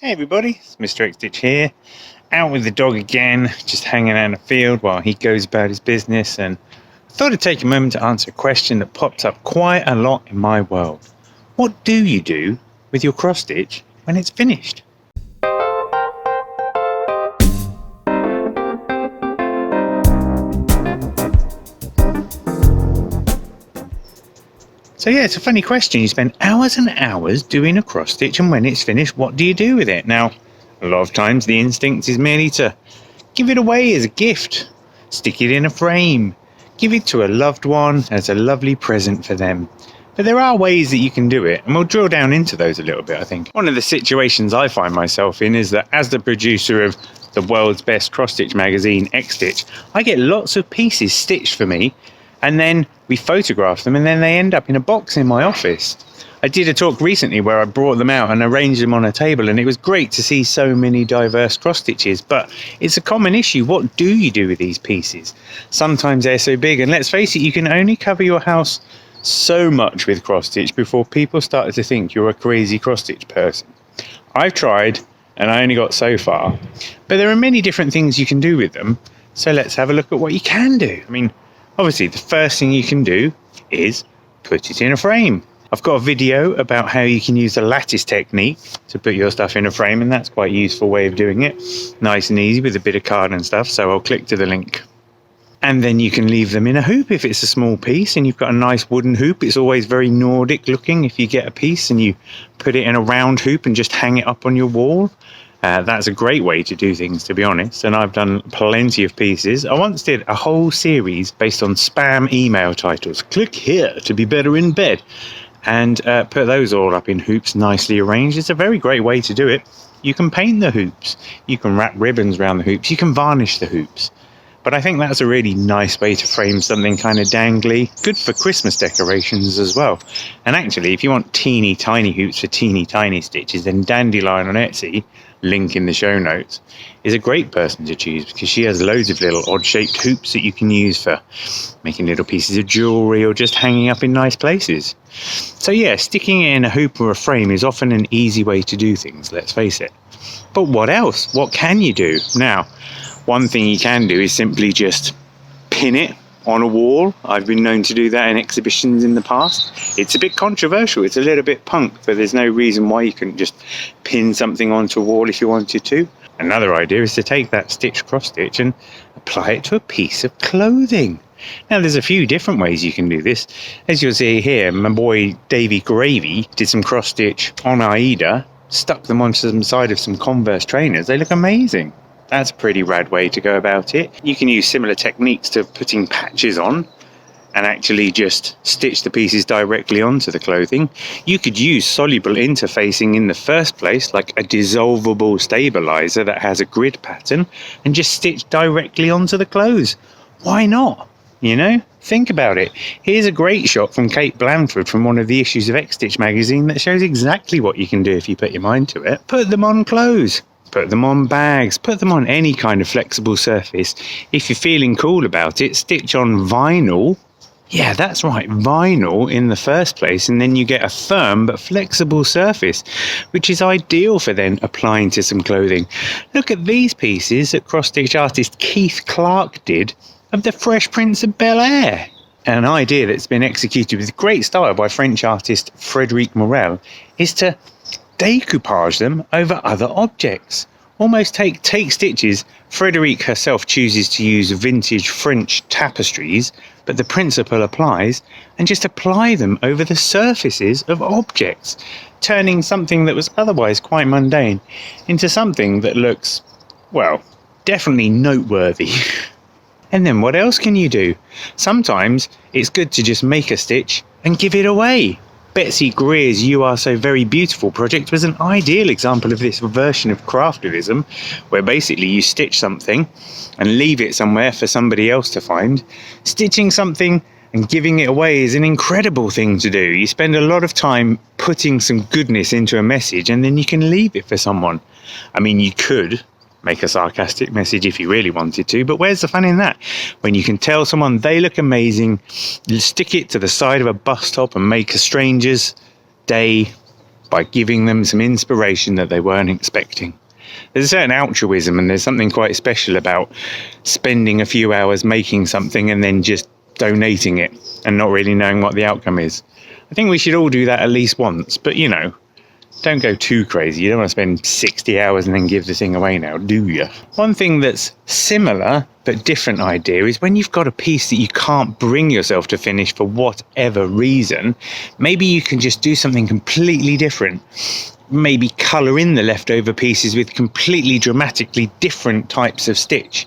Hey everybody, it's Mr. XStitch here, out with the dog again, just hanging out in the field while he goes about his business, and I thought I'd take a moment to answer a question that pops up quite a lot in my world. What do you do with your cross stitch when it's finished? So yeah, it's a funny question. You spend hours and hours doing a cross stitch, and when it's finished, what do you do with it? Now, a lot of times the instinct is merely to give it away as a gift, stick it in a frame, give it to a loved one as a lovely present for them. But there are ways that you can do it, and we'll drill down into those a little bit, I think. One of the situations I find myself in is that as the producer of the world's best cross-stitch magazine, XStitch, I get lots of pieces stitched for me, and then we photograph them, and then they end up in a box in my office. I did a talk recently where I brought them out and arranged them on a table, and it was great to see so many diverse cross stitches, but it's a common issue. What do you do with these pieces? Sometimes they're so big, and let's face it, you can only cover your house so much with cross stitch before people start to think you're a crazy cross stitch person. I've tried and I only got so far, but there are many different things you can do with them, so let's have a look at what you can do. I mean, obviously the first thing you can do is put it in a frame. I've got a video about how you can use the lattice technique to put your stuff in a frame, and that's quite a useful way of doing it. Nice and easy with a bit of card and stuff, so I'll click to the link. And then you can leave them in a hoop if it's a small piece and you've got a nice wooden hoop. It's always very Nordic looking if you get a piece and you put it in a round hoop and just hang it up on your wall. That's a great way to do things, to be honest, and I've done plenty of pieces. I once did a whole series based on spam email titles. Click here to be better in bed. And put those all up in hoops nicely arranged. It's a very great way to do it. You can paint the hoops. You can wrap ribbons around the hoops. You can varnish the hoops. But I think that's a really nice way to frame something kind of dangly. Good for Christmas decorations as well. And actually, if you want teeny tiny hoops for teeny tiny stitches, then Dandelion on Etsy, link in the show notes, is a great person to choose because she has loads of little odd shaped hoops that you can use for making little pieces of jewellery or just hanging up in nice places. So yeah, sticking it in a hoop or a frame is often an easy way to do things, let's face it. But what else? What can you do? Now, one thing you can do is simply just pin it on a wall. I've been known to do that in exhibitions in the past. It's a bit controversial, it's a little bit punk, but there's no reason why you couldn't just pin something onto a wall if you wanted to. Another idea is to take that stitch cross stitch and apply it to a piece of clothing. Now there's a few different ways you can do this. As you'll see here, my boy Davy Gravy did some cross stitch on Aida, stuck them onto the side of some Converse trainers. They look amazing. That's a pretty rad way to go about it. You can use similar techniques to putting patches on and actually just stitch the pieces directly onto the clothing. You could use soluble interfacing in the first place, like a dissolvable stabilizer that has a grid pattern, and just stitch directly onto the clothes. Why not? You know, think about it. Here's a great shot from Kate Blanford from one of the issues of XStitch magazine that shows exactly what you can do if you put your mind to it. Put them on clothes. Put them on bags, put them on any kind of flexible surface. If you're feeling cool about it, stitch on vinyl. Yeah, that's right, vinyl in the first place, and then you get a firm but flexible surface, which is ideal for then applying to some clothing. Look at these pieces that cross-stitch artist Keith Clark did of the Fresh Prince of Bel-Air. An idea that's been executed with great style by French artist Frédéric Morel is to decoupage them over other objects. Almost take stitches. Frédéric herself chooses to use vintage French tapestries, but the principle applies, and just apply them over the surfaces of objects, turning something that was otherwise quite mundane into something that looks, well, definitely noteworthy. And then what else can you do? Sometimes it's good to just make a stitch and give it away. Betsy Greer's You Are So Very Beautiful project was an ideal example of this version of craftivism, where basically you stitch something and leave it somewhere for somebody else to find. Stitching something and giving it away is an incredible thing to do. You spend a lot of time putting some goodness into a message, and then you can leave it for someone. I mean, you could make a sarcastic message if you really wanted to, but where's the fun in that? When you can tell someone they look amazing, you stick it to the side of a bus stop and make a stranger's day by giving them some inspiration that they weren't expecting. There's a certain altruism, and there's something quite special about spending a few hours making something and then just donating it and not really knowing what the outcome is. I think we should all do that at least once, but you know, don't go too crazy. You don't want to spend 60 hours and then give the thing away now, do you? One thing that's similar but different idea is when you've got a piece that you can't bring yourself to finish for whatever reason, maybe you can just do something completely different. Maybe colour in the leftover pieces with completely dramatically different types of stitch.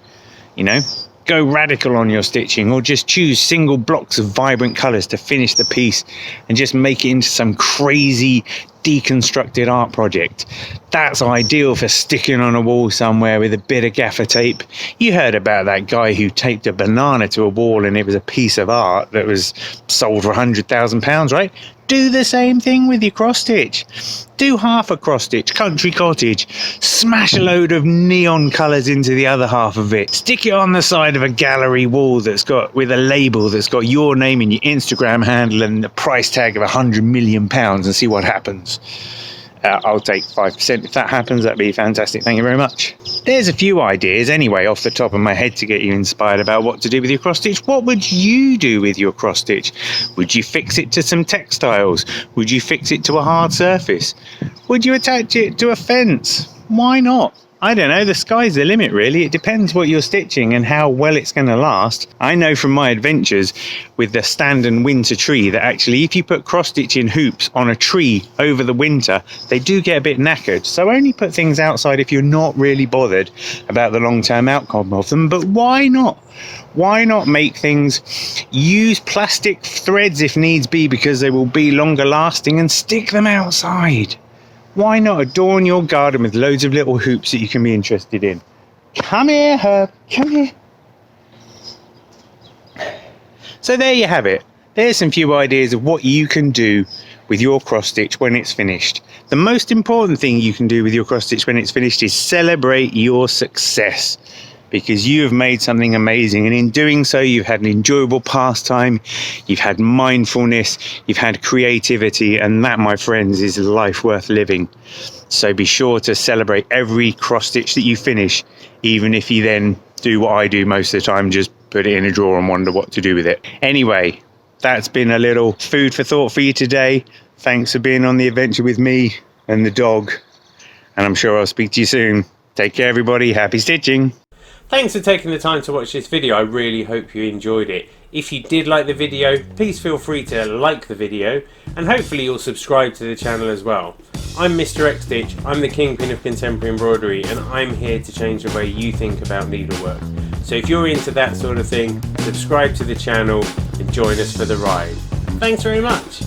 You know, go radical on your stitching, or just choose single blocks of vibrant colours to finish the piece and just make it into some crazy deconstructed art project. That's ideal for sticking on a wall somewhere with a bit of gaffer tape. You heard about that guy who taped a banana to a wall and it was a piece of art that was sold for £100,000, right? Do the same thing with your cross stitch. Do half a cross stitch, country cottage, smash a load of neon colours into the other half of it, stick it on the side of a gallery wall that's got with a label that's got your name and your Instagram handle and the price tag of £100 million and see what happens. I'll take 5% if that happens. That'd be fantastic. Thank you very much. There's a few ideas anyway off the top of my head to get you inspired about what to do with your cross stitch. What would you do with your cross stitch? Would you fix it to some textiles? Would you fix it to a hard surface? Would you attach it to a fence? Why not? I don't know, the sky's the limit really. It depends what you're stitching and how well it's going to last. I know from my adventures with the stand and winter tree that actually if you put cross stitching hoops on a tree over the winter, they do get a bit knackered. So only put things outside if you're not really bothered about the long-term outcome of them. But why not? Why not make things, use plastic threads if needs be because they will be longer lasting, and stick them outside? Why not adorn your garden with loads of little hoops that you can be interested in? Come here, Herb. Come here. So there you have it. There's some few ideas of what you can do with your cross stitch when it's finished. The most important thing you can do with your cross stitch when it's finished is celebrate your success, because you have made something amazing, and in doing so you've had an enjoyable pastime, you've had mindfulness, you've had creativity, and that, my friends, is a life worth living. So be sure to celebrate every cross stitch that you finish, even if you then do what I do most of the time, just put it in a drawer and wonder what to do with it. Anyway, that's been a little food for thought for you today. Thanks for being on the adventure with me and the dog, and I'm sure I'll speak to you soon. Take care everybody, happy stitching. Thanks for taking the time to watch this video. I really hope you enjoyed it. If you did like the video, please feel free to like the video, and hopefully you'll subscribe to the channel as well. I'm Mr. XStitch, I'm the Kingpin of Contemporary Embroidery, and I'm here to change the way you think about needlework. So if you're into that sort of thing, subscribe to the channel and join us for the ride. Thanks very much.